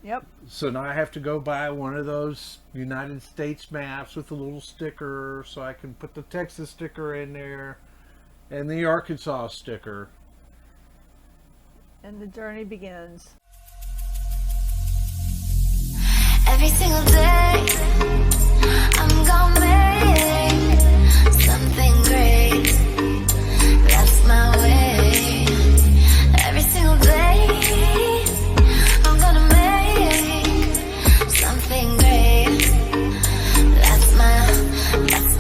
Yep. So now I have to go buy one of those United States maps with a little sticker so I can put the Texas sticker in there and the Arkansas sticker. And the journey begins. Every single day, I'm gonna make something great. That's my way. Every single day, I'm gonna make something great. That's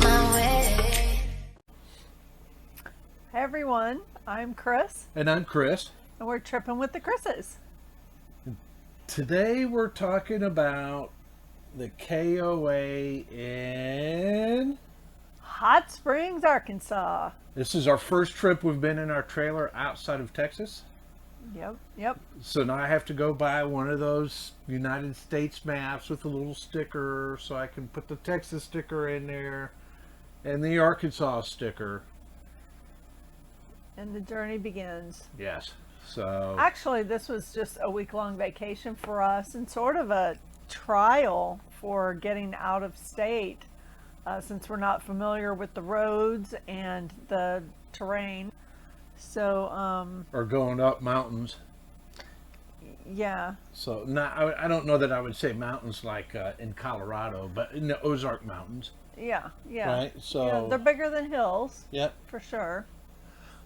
my way. Hey everyone, I'm Chris, And I'm Chris. and we're tripping with the Chris's. Today we're talking about the KOA in... Hot Springs, Arkansas. This is our first trip we've been in our trailer outside of Texas. Yep. So now I have to go buy one of those United States maps with a little sticker so I can put the Texas sticker in there and the Arkansas sticker. And the journey begins. Yes. So Actually, this was just a week-long vacation for us and sort of a trial for getting out of state since we're not familiar with the roads and the terrain. So, or going up mountains. yeah. So now I don't know that I would say mountains like in Colorado, but in the Ozark Mountains. Yeah. Right, so- yeah, they're bigger than hills. Yep. For sure.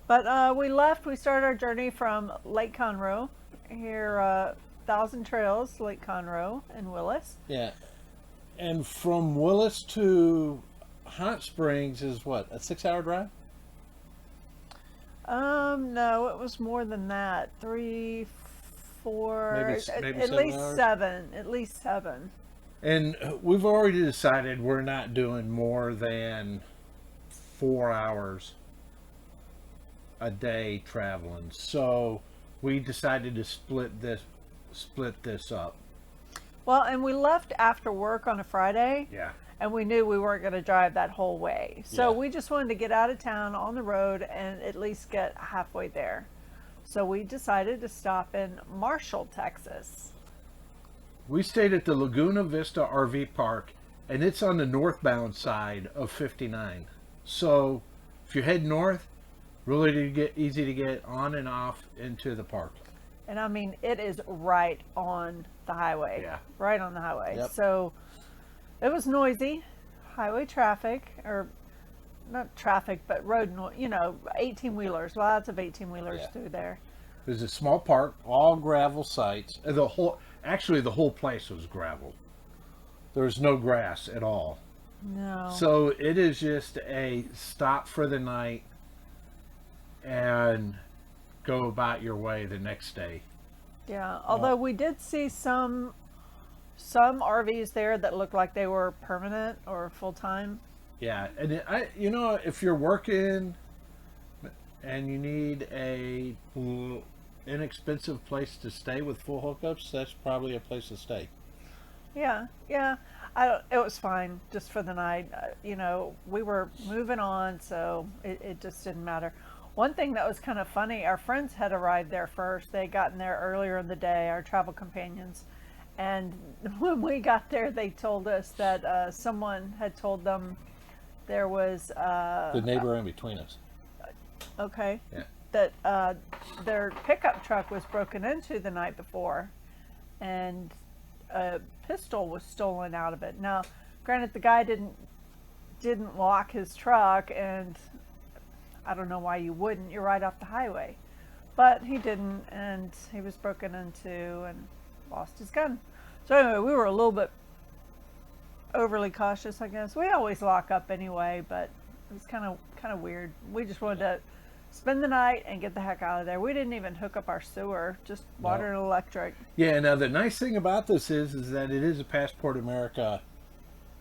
But we started our journey from Lake Conroe, here, Thousand Trails, Lake Conroe in Willis. Yeah. And from Willis to Hot Springs is what, a 6-hour drive? No, it was more than that. 3, 4, Maybe at 7 least hours? 7. At least 7. And we've already decided we're not doing more than 4 hours a day traveling. So we decided to split this up. Well, and we left after work on a Friday. Yeah. And we knew we weren't going to drive that whole way. So Yeah. we just wanted to get out of town on the road and at least get halfway there. So we decided to stop in Marshall, Texas. We stayed at the Laguna Vista RV Park, and it's on the northbound side of 59. So if you head north, really easy to get on and off into the park. And I mean, it is right on the highway. Yeah. Right on the highway. Yep. So it was noisy. Highway traffic, or not traffic, but road noise, 18-wheelers. Lots of 18-wheelers Yeah. through there. There's a small park, all gravel sites. The whole place was gravel. There was no grass at all. No. So it is just a stop for the night and go about your way the next day. Yeah. Although we did see some RVs there that looked like they were permanent or full-time. Yeah, and if you're working and you need a inexpensive place to stay with full hookups, that's probably a place to stay. Yeah. It was fine just for the night. We were moving on, so it just didn't matter. One thing that was kind of funny, our friends had arrived there first. They had gotten there earlier in the day, our travel companions. And when we got there, they told us that someone had told them there was... The neighbor in between us. Okay. Yeah. That their pickup truck was broken into the night before, and a pistol was stolen out of it. Now, granted, the guy didn't lock his truck, and I don't know why you wouldn't. You're right off the highway, but he didn't, and he was broken into and lost his gun. So anyway, we were a little bit overly cautious, I guess. We always lock up anyway, but it was kind of weird. We just wanted to spend the night and get the heck out of there. We didn't even hook up our sewer, just water and electric. Yeah, now the nice thing about this is that it is a Passport America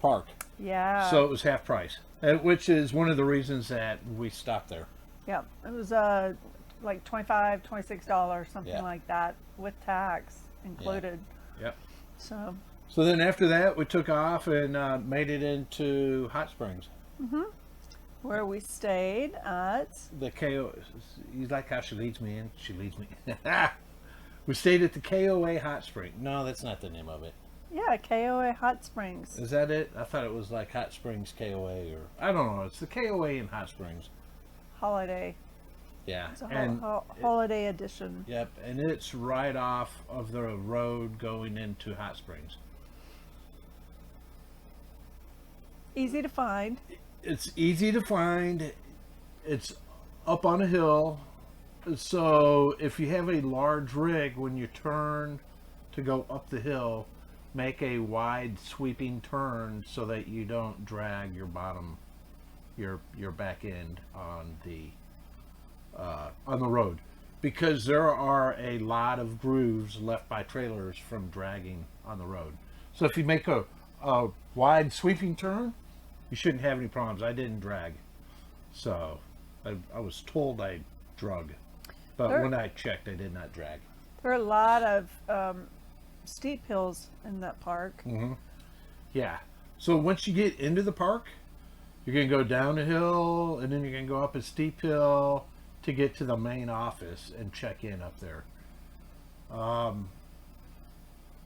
park. Yeah. So it was half price, which is one of the reasons that we stopped there. Yeah, it was like $25, $26, something Yeah. like that, with tax included. Yep. So then after that, we took off and made it into Hot Springs. where we stayed at... The KO, you like how she leads me in? She leads me. We stayed at the KOA Hot Spring. No, that's not the name of it. Yeah, KOA Hot Springs. Is that it? I thought it was like Hot Springs KOA, or I don't know. It's the KOA in Hot Springs. Holiday. Yeah, It's a and holiday edition. yep, and it's right off of the road going into Hot Springs. Easy to find. It's easy to find. It's up on a hill. So if you have a large rig, when you turn to go up the hill, make a wide sweeping turn so that you don't drag your bottom, your back end on the road, because there are a lot of grooves left by trailers from dragging on the road. So if you make a wide sweeping turn, you shouldn't have any problems. I didn't drag, so I was told I drug, but There- when I checked, I did not drag. There are a lot of steep hills in that park. Yeah. So once you get into the park, you're going to go down a hill, and then you're going to go up a steep hill to get to the main office and check in up there.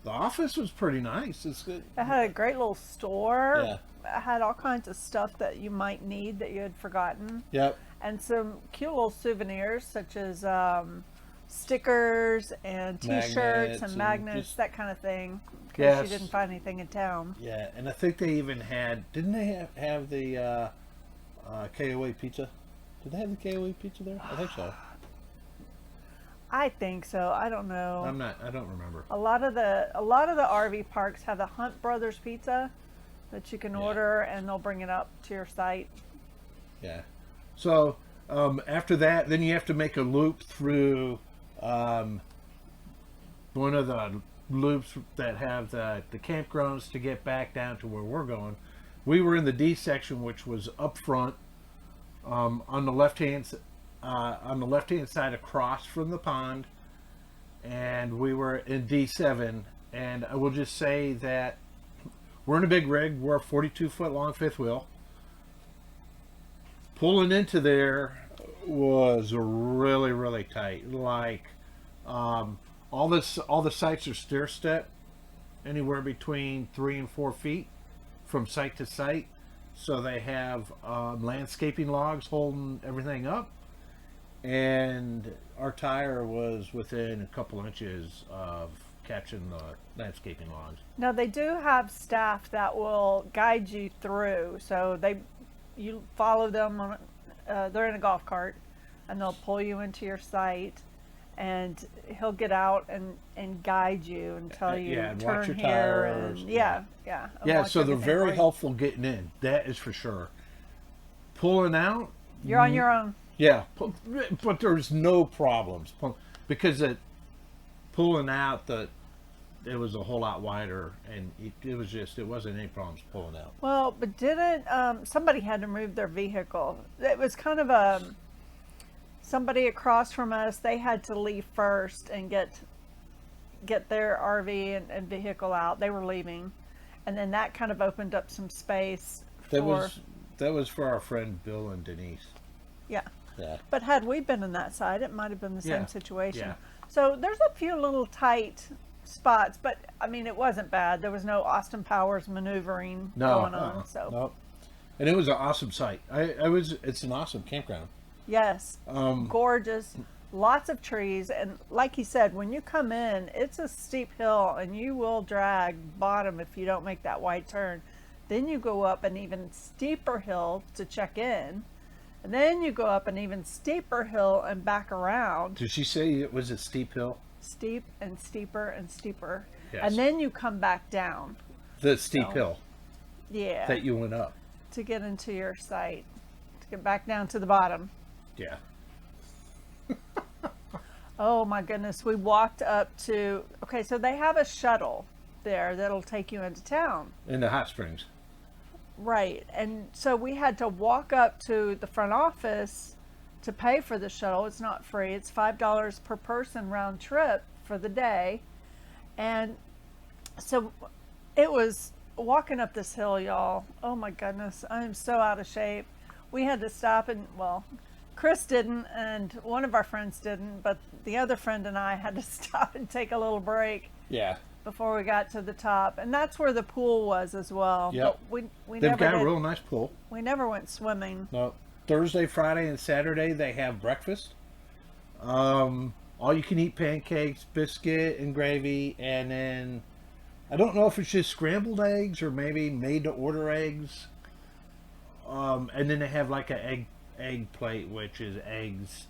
The office was pretty nice. It's good. It had a great little store. Yeah. It had all kinds of stuff that you might need that you had forgotten. Yep. And some cute little souvenirs such as stickers and t-shirts Magnets and and magnets, just- that kind of thing. In case Yes. you didn't find anything in town. Yeah, and I think they even had. Didn't they have the KOA pizza? Did they have the KOA pizza there? I think so. I think so. I don't know. I don't remember. A lot of the RV parks have the Hunt Brothers pizza that you can Yeah. order, and they'll bring it up to your site. Yeah. So after that, then you have to make a loop through one of the loops that have the campgrounds to get back down to where we're going. We were in the D section, which was up front, on the left hand side across from the pond, and we were in D7. And I will just say that we're in a big rig. We're a 42-foot long fifth wheel. Pulling into there was really, really tight. Like all the sites are stair step, anywhere between 3 and 4 feet from site to site. So they have landscaping logs holding everything up, and our tire was within a couple inches of catching the landscaping logs. Now they do have staff that will guide you through. So you follow them on. They're in a golf cart, and they'll pull you into your site, and he'll get out and guide you and tell you Yeah, and turn watch your here tires. and yeah. And Yeah, watch so they're everything for very you. helpful getting in. That is for sure. Pulling out, You're on your own. yeah, but there's no problems because pulling out it was a whole lot wider, and it wasn't any problems pulling out. Well, but didn't somebody had to move their vehicle? It was kind of somebody across from us. They had to leave first and get their RV and vehicle out. They were leaving, and then that kind of opened up some space for. That was for our friend Bill and Denise. Yeah. Yeah. But had we been in that side, it might have been the Yeah. same situation. Yeah. So there's a few little tight spots, but I mean, it wasn't bad. There was no Austin Powers maneuvering going on. So no. And it was an awesome site. It's an awesome campground. yes, gorgeous, lots of trees, and like he said, when you come in, it's a steep hill, and you will drag bottom if you don't make that wide turn. Then you go up an even steeper hill to check in, and then you go up an even steeper hill and back around. Did she say it was a steep hill? Steep and steeper and steeper. Yes. And then you come back down. The steep So- hill Yeah. that you went up. To get into your site. To get back down to the bottom. Yeah. Oh my goodness. We walked up to, okay, so they have a shuttle there that'll take you into town. In the hot springs. Right. And so we had to walk up to the front office to pay for the shuttle. It's not free. It's $5 per person round trip for the day. And so it was walking up this hill, y'all. Oh my goodness. I am so out of shape. We had to stop and, well, Chris didn't, and one of our friends didn't, but the other friend and I had to stop and take a little break Yeah. before we got to the top, and that's where the pool was as well. Yep. But we They've never got did, a real nice pool. we never went swimming. No, Thursday, Friday, and Saturday they have breakfast. All you can eat pancakes, biscuit and gravy, and then I don't know if it's just scrambled eggs or maybe made to order eggs. And then they have like an egg plate, which is eggs,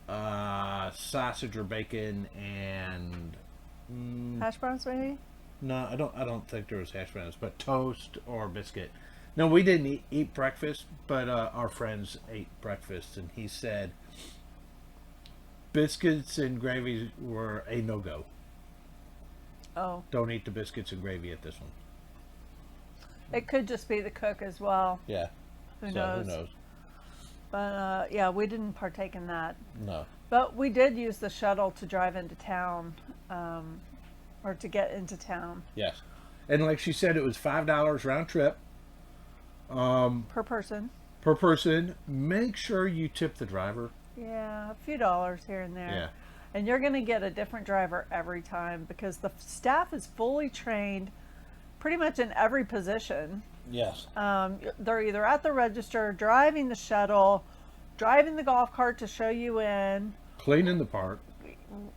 sausage or bacon, and Hash browns, maybe? no, I don't think there was hash browns, but toast or biscuit. No, we didn't eat breakfast, but our friends ate breakfast, and he said biscuits and gravy were a no-go. Oh, Don't eat the biscuits and gravy at this one. it could just be the cook as well. Yeah. Who So knows? who knows? But yeah, we didn't partake in that. No. But we did use the shuttle to drive into town, or to get into town Yes. And like she said, it was $5 round trip per person. per person. Make sure you tip the driver. Yeah, a few dollars here and there. Yeah. And you're going to get a different driver every time because the staff is fully trained pretty much in every position. Yes. They're either at the register, driving the shuttle, driving the golf cart to show you in. Cleaning the park.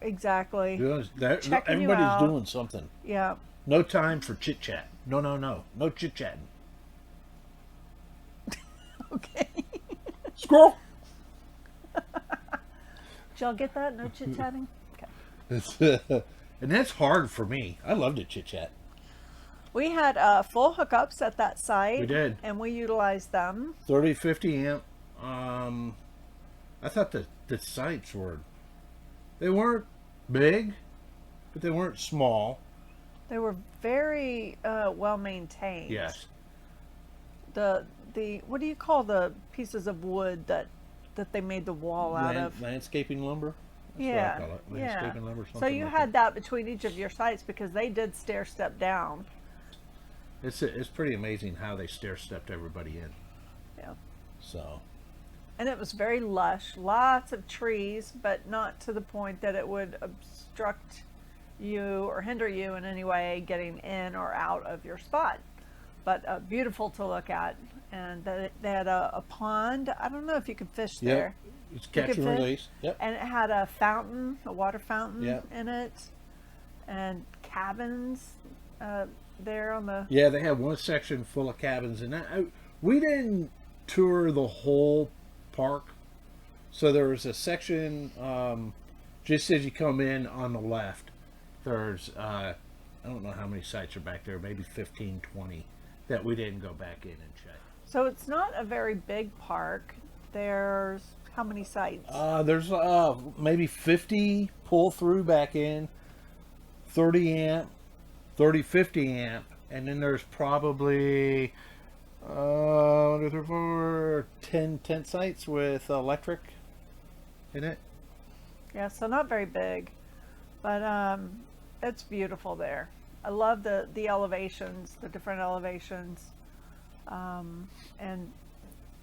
Exactly. Checking you Everybody's out. doing something. Yeah. No time for chit chat. No. No chit chatting. Okay. Squirrel. Did y'all get that? No chit chatting? Okay. And that's hard for me. I love to chit chat. We had full hookups at that site. We did. And we utilized them. 30, 50 amp. I thought the sites they weren't big, but they weren't small. They were very well maintained. Yes. The what do you call the pieces of wood that they made the wall out of? Landscaping lumber. That's Yeah. what I call it. Yeah. Landscaping lumber. So something you like had that between each of your sites because they did stair step down. It's pretty amazing how they stair stepped everybody in. Yeah. So And it was very lush, lots of trees, but not to the point that it would obstruct you or hinder you in any way getting in or out of your spot. But beautiful to look at. And they had a pond. I don't know if you could fish there. it's catch could and fish. release. Yep. And it had a fountain, a water fountain Yep. in it. And cabins there on the... Yeah, they had one section full of cabins, and we didn't tour the whole park. So there was a section just as you come in on the left. There's I don't know how many sites are back there, maybe 15, 20 that we didn't go back in and check. So it's not a very big park. There's how many sites? There's maybe 50 pull through back in, 30 amp, 30, 50 amp, and then there's probably 1, 2, 3, 4, 10 tent sites with electric in it. Yeah, so not very big, but it's beautiful there. I love the elevations, the different elevations, and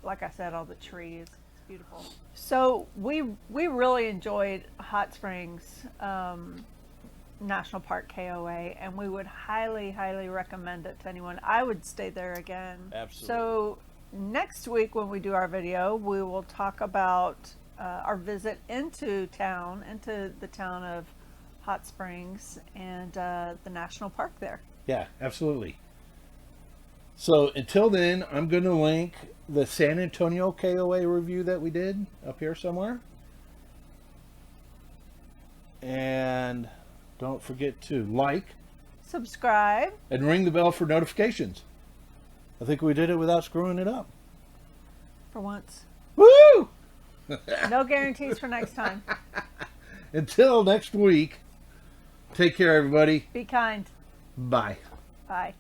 like I said, all the trees. It's beautiful. So we really enjoyed Hot Springs National Park KOA, and we would highly recommend it to anyone. I would stay there again. Absolutely. So next week when we do our video, we will talk about our visit into the town of Hot Springs and the national park there. Yeah, absolutely. So until then, I'm going to link the San Antonio KOA review that we did up here somewhere. And don't forget to like, Subscribe. and ring the bell for notifications. I think we did it without screwing it up. For once. Woo! No guarantees for next time. Until next week, take care, everybody. Be kind. Bye. Bye.